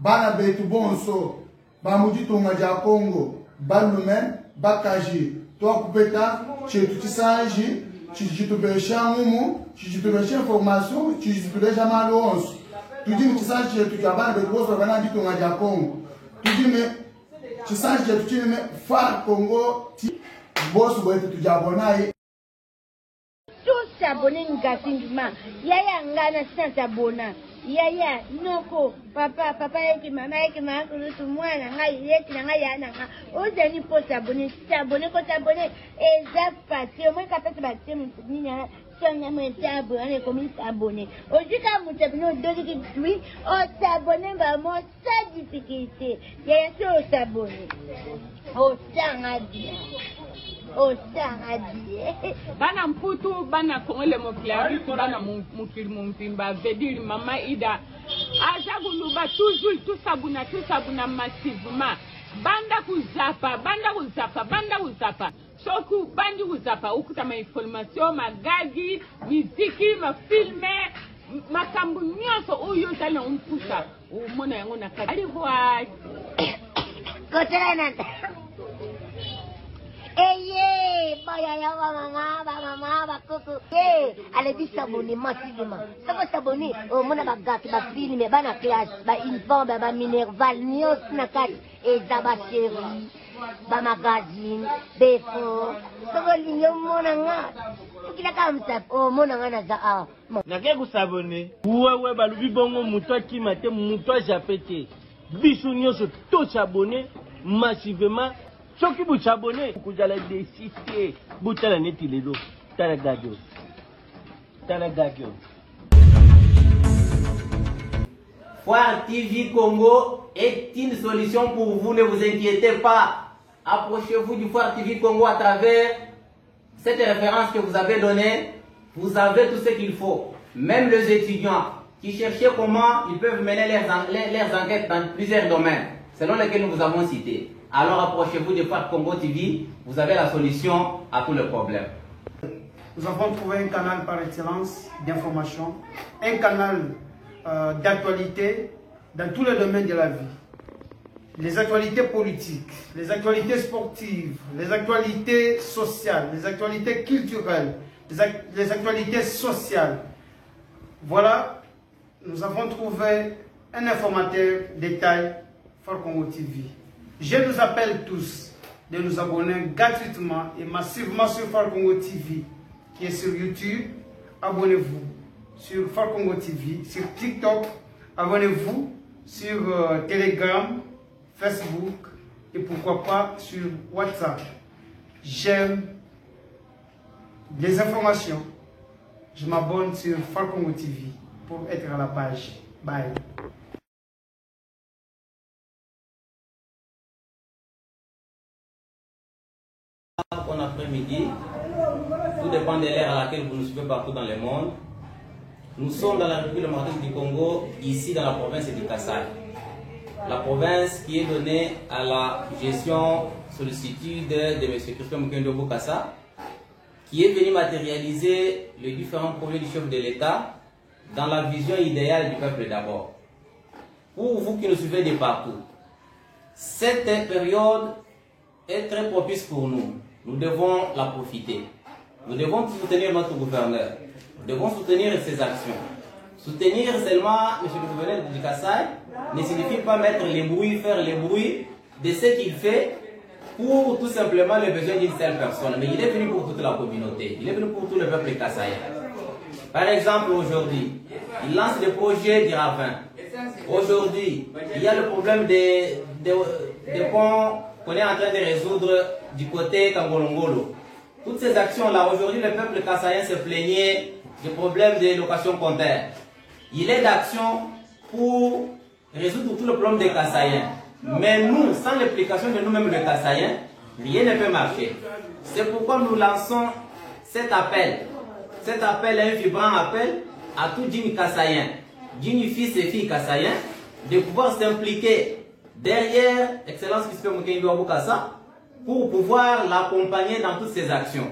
Bana betu bonso, bamuji tonga ja Congo, balumen, bakaji, to kupeta, chetu tisanji, chijitubesha mumu, chijitubesha information, chijitubesha malonso. Tudime tisanji chetu kabana betu bonso bana di tonga ja Congo. Tudime tisanji chetu chine far Congo ti boso boetu tujabonai. Tous s'abonner négativement. Yaya ngana sans s'abonner. Yaya noko papa yaki mama kurutu mwana ngai yeki na ngai yana nga ozeli po s'abonner ko s'abonner eza pati au moins kapesa bati mutuninya sanga mwetabo ane komi s'abonner ojika mutabino dodi ki o s'abonner ba mo sa difficulté yaya so s'abonner o sanga dia bana mputu bana kongole moklari bana mukiri mumtimba vediri mama ida ajaguluba toujours tout sabuna massivement banda kuzapa soku bandi kuzapa ukuta ma information magagi miziki mafilme makambu nyoso uyo tala umpusa umona yango na kadi kwa kotelana Eye, baya mama, koko. Allez dit s'abonner massivement. Ça va s'abonner. Oh, mon abagaki, ba film, ba na classe, ba infant, ba minerval, nios na kat, et zaba chérie, ba magazine, befo. Ça va ligno mon anga. Kila comme ça. Oh, mon anga na za ah. Na ke ku s'abonner. Ouais, ba lubi bongo muto ki mate muto japete. Bisu nyoso to s'abonner massivement. Ceux qui vous abonnez, vous allez décider. Vous allez nettoyer les dos. Foire TV Congo est une solution pour vous, ne vous inquiétez pas. Approchez-vous du Foire TV Congo à travers cette référence que vous avez donnée. Vous avez tout ce qu'il faut. Même les étudiants qui cherchaient comment ils peuvent mener leurs enquêtes dans plusieurs domaines, selon lesquels nous vous avons cités. Alors approchez-vous de Foire Congo TV, vous avez la solution à tous les problèmes. Nous avons trouvé un canal par excellence d'information, un canal d'actualité dans tous les domaines de la vie. Les actualités politiques, les actualités sportives, les actualités sociales, les actualités culturelles, les actualités sociales. Voilà, nous avons trouvé un informateur détail Foire Congo TV. Je nous appelle tous de nous abonner gratuitement et massivement sur Foire Congo TV, qui est sur YouTube. Abonnez-vous sur Foire Congo TV, sur TikTok. Abonnez-vous sur Telegram, Facebook et pourquoi pas sur WhatsApp. J'aime les informations. Je m'abonne sur Foire Congo TV pour être à la page. Bye. Bon après-midi, tout dépend de l'ère à laquelle vous nous suivez partout dans le monde. Nous sommes dans la République démocratique du Congo, ici dans la province du Kasaï. La province qui est donnée à la gestion sollicitude de M. Christian Mukendo Bokassa, qui est venu matérialiser les différents projets du chef de l'État dans la vision idéale du peuple d'abord. Pour vous qui nous suivez de partout, cette période est très propice pour nous. Nous devons la profiter. Nous devons soutenir notre gouverneur. Nous devons soutenir ses actions. Soutenir seulement M. le gouverneur du Kasaï ne signifie pas mettre les bruits, faire les bruits de ce qu'il fait pour tout simplement les besoins d'une seule personne. Mais il est venu pour toute la communauté. Il est venu pour tout le peuple kassaïen. Par exemple, aujourd'hui, il lance des projets du ravin. Aujourd'hui, il y a le problème des ponts qu'on est en train de résoudre du côté Kangolongolo. Toutes ces actions-là, aujourd'hui, le peuple kassaïen se plaignait des problèmes de location comptaire. Il est d'action pour résoudre tout le problème des kassaïens. Mais nous, sans l'implication de nous-mêmes les kassaïens, rien ne peut marcher. C'est pourquoi nous lançons cet appel. Cet appel est un vibrant appel à tout digne kassaïen, digne fils et filles kassaïens, de pouvoir s'impliquer derrière Excellence Christian Mukendo Bokassa pour pouvoir l'accompagner dans toutes ses actions.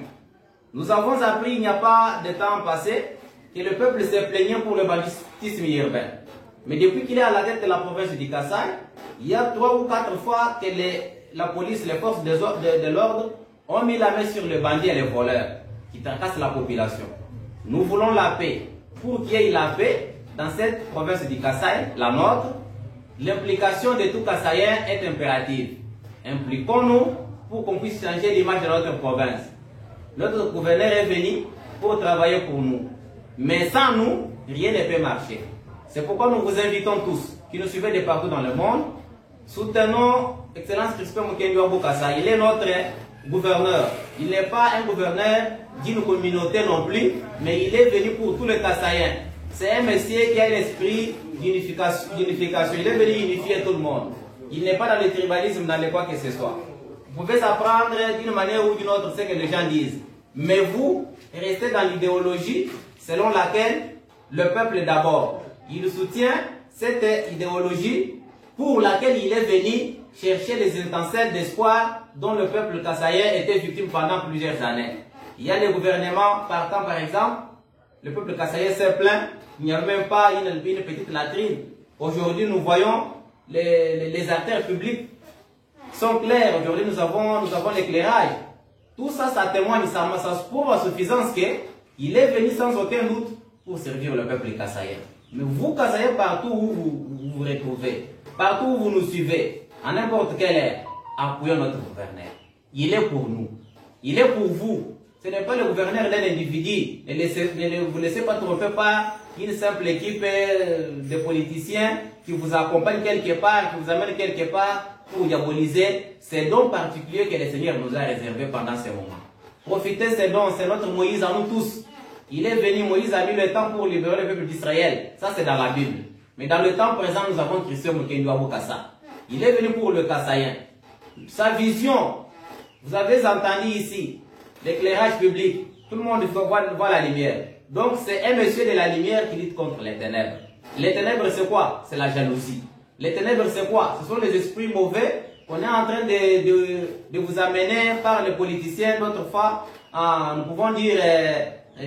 Nous avons appris il n'y a pas de temps passé que le peuple se plaignait pour le banditisme urbain. Mais depuis qu'il est à la tête de la province du Kasaï, il y a 3 ou 4 fois que la police, les forces de l'ordre ont mis la main sur les bandits et les voleurs qui tracassent la population. Nous voulons la paix. Pour qu'il y ait la paix dans cette province du Kasaï, la nôtre, l'implication de tout Kasaïen est impérative. Impliquons-nous pour qu'on puisse changer l'image de notre province. Notre gouverneur est venu pour travailler pour nous. Mais sans nous, rien ne peut marcher. C'est pourquoi nous vous invitons tous, qui nous suivez de partout dans le monde, soutenons Excellence Crispin Mukendi Wambo Kasaï. Il est notre gouverneur. Il n'est pas un gouverneur d'une communauté non plus, mais il est venu pour tous les Kasaïens. C'est un monsieur qui a un esprit d'unification. Il est venu unifier tout le monde. Il n'est pas dans le tribalisme, dans le quoi que ce soit. Vous pouvez apprendre d'une manière ou d'une autre ce que les gens disent. Mais vous, restez dans l'idéologie selon laquelle le peuple d'abord, il soutient cette idéologie pour laquelle il est venu chercher les étincelles d'espoir dont le peuple kassaïen était victime pendant plusieurs années. Il y a les gouvernements partant par exemple, le peuple kassaïen s'est plaint, il n'y a même pas une petite latrine. Aujourd'hui nous voyons les artères publiques sont claires. Aujourd'hui nous avons l'éclairage. Tout ça, ça témoigne, ça prouve à suffisance qu'il est venu sans aucun doute pour servir le peuple kassaïen. Mais vous, Kassaïens, partout où vous vous retrouvez, partout où vous nous suivez, à n'importe quelle heure, appuyons notre gouverneur. Il est pour nous. Il est pour vous. Ce n'est pas le gouverneur d'un individu. Ne vous laissez pas tromper par une simple équipe de politiciens qui vous accompagnent quelque part, qui vous amènent quelque part pour diaboliser ces dons particuliers que le Seigneur nous a réservés pendant ces moments. Profitez de ces dons, c'est notre Moïse à nous tous. Il est venu, Moïse a mis le temps pour libérer le peuple d'Israël. Ça, c'est dans la Bible. Mais dans le temps présent, nous avons Christian Mukendi Wambo Kassa. Il est venu pour le Kassaïen. Sa vision, vous avez entendu ici, l'éclairage public. Tout le monde voit la lumière. Donc, c'est un monsieur de la lumière qui lutte contre les ténèbres. Les ténèbres, c'est quoi? C'est la jalousie. Les ténèbres, c'est quoi? Ce sont les esprits mauvais qu'on est en train de vous amener par les politiciens. D'autres fois, nous pouvons dire...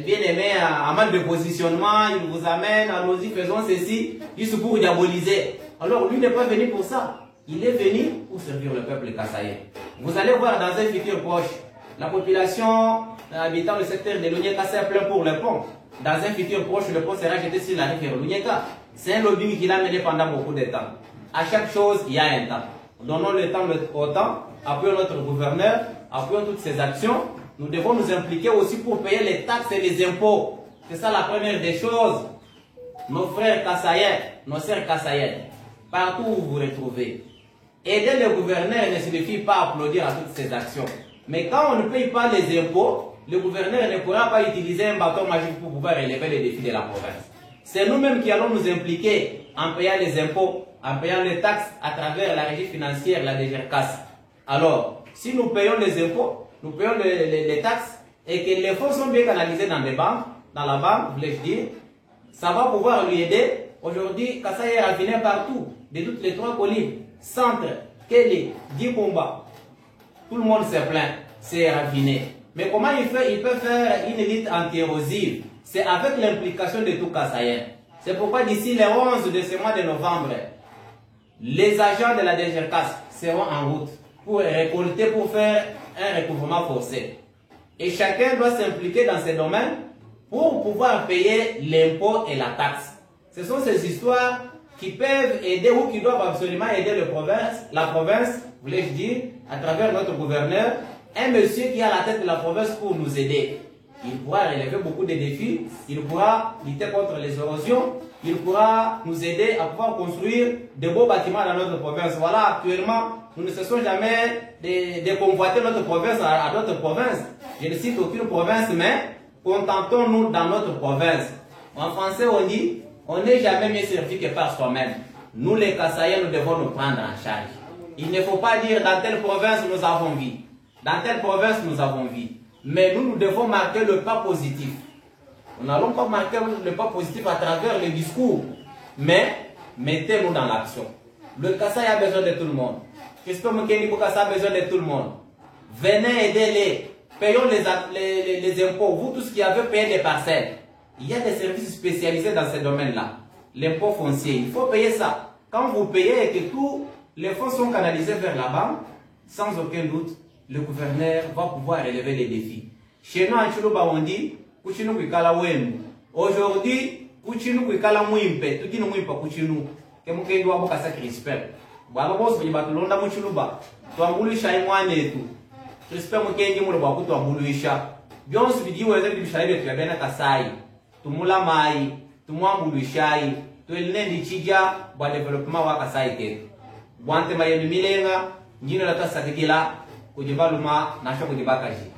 bien aimé, à mal de positionnement, il vous amène, allons-y, faisons ceci, juste pour diaboliser. Alors lui n'est pas venu pour ça. Il est venu pour servir le peuple kassaïen. Vous allez voir dans un futur proche, la population habitant le secteur de Lunyeka s'est plein pour le pont. Dans un futur proche, le pont sera jeté sur la rivière Lunyeka. C'est un lobbying qu'il a mené pendant beaucoup de temps. À chaque chose, il y a un temps. Donnons le temps au temps, appuyons notre gouverneur, appuyons toutes ses actions. Nous devons nous impliquer aussi pour payer les taxes et les impôts. C'est ça la première des choses. Nos frères kassaïens, nos sœurs kassaïennes, partout où vous vous retrouvez. Aider le gouverneur ne signifie pas applaudir à toutes ces actions. Mais quand on ne paye pas les impôts, le gouverneur ne pourra pas utiliser un bâton magique pour pouvoir relever les défis de la province. C'est nous-mêmes qui allons nous impliquer en payant les impôts, en payant les taxes à travers la régie financière, la DGRCAS. Alors, si nous payons les impôts, nous payons les taxes et que les fonds sont bien canalisés dans les banques, dans la banque, voulais-je dire, ça va pouvoir lui aider. Aujourd'hui, Kassaï est raffiné partout, de toutes les 3 collines, Centre, Kélé, Dikomba. Tout le monde se plaint, c'est raffiné. Mais comment il peut faire une élite anti-érosive? C'est avec l'implication de tout Kassaïen. C'est pourquoi d'ici le 11 de ce mois de novembre, les agents de la DGRCAS seront en route pour récolter, pour faire un recouvrement forcé. Et chacun doit s'impliquer dans ces domaines pour pouvoir payer l'impôt et la taxe. Ce sont ces histoires qui peuvent aider ou qui doivent absolument aider la province, voulais-je dire, à travers notre gouverneur, un monsieur qui est à la tête de la province pour nous aider. Il pourra relever beaucoup de défis, il pourra lutter contre les érosions, il pourra nous aider à pouvoir construire de beaux bâtiments dans notre province. Voilà, actuellement, nous ne cessons jamais de convoiter notre province à d'autres provinces. Je ne cite aucune province, mais contentons-nous dans notre province. En français, on dit, on n'est jamais mieux servi que par soi-même. Nous, les Kassaïens, nous devons nous prendre en charge. Il ne faut pas dire, dans telle province, nous avons vie. Dans telle province, nous avons vie. Mais nous devons marquer le pas positif. Nous n'allons pas marquer le pas positif à travers le discours. Mais, mettez-nous dans l'action. Le Kassaï a besoin de tout le monde. Crispin Mukendi Wambo Kassa a besoin de tout le monde. Venez aider-les. Payons les impôts. Vous tous qui avez payé des parcelles. Il y a des services spécialisés dans ces domaines-là. l'impôt foncier. Il faut payer ça. Quand vous payez et que tous les fonds sont canalisés vers la banque, sans aucun doute, le gouverneur va pouvoir relever les défis. Chez nous, en Chiluba, on dit, Kuchinu Kwikala Wembu. Aujourd'hui, Kuchinu Kwikala Mwimpe, tout dit nous Mwimpa Kuchinu, que Mouké doit beaucoup à sa crispel. Voilà, boss, il va te l'onda Mouchiluba. Tu as voulu chailler moi et tout. Crispel Mouké dit Moulaba, tu as voulu cha. Bien, si tu dis, ouais, tu as bien à Kasai. Tu moula mai, tu m'as voulu chai. Tu es le nez de Chidja, pour le développement de Kasai. Boante Mayen Milenga, Nino la Tassa de Gila, Kujibaluma, Nasha Kujibakaji.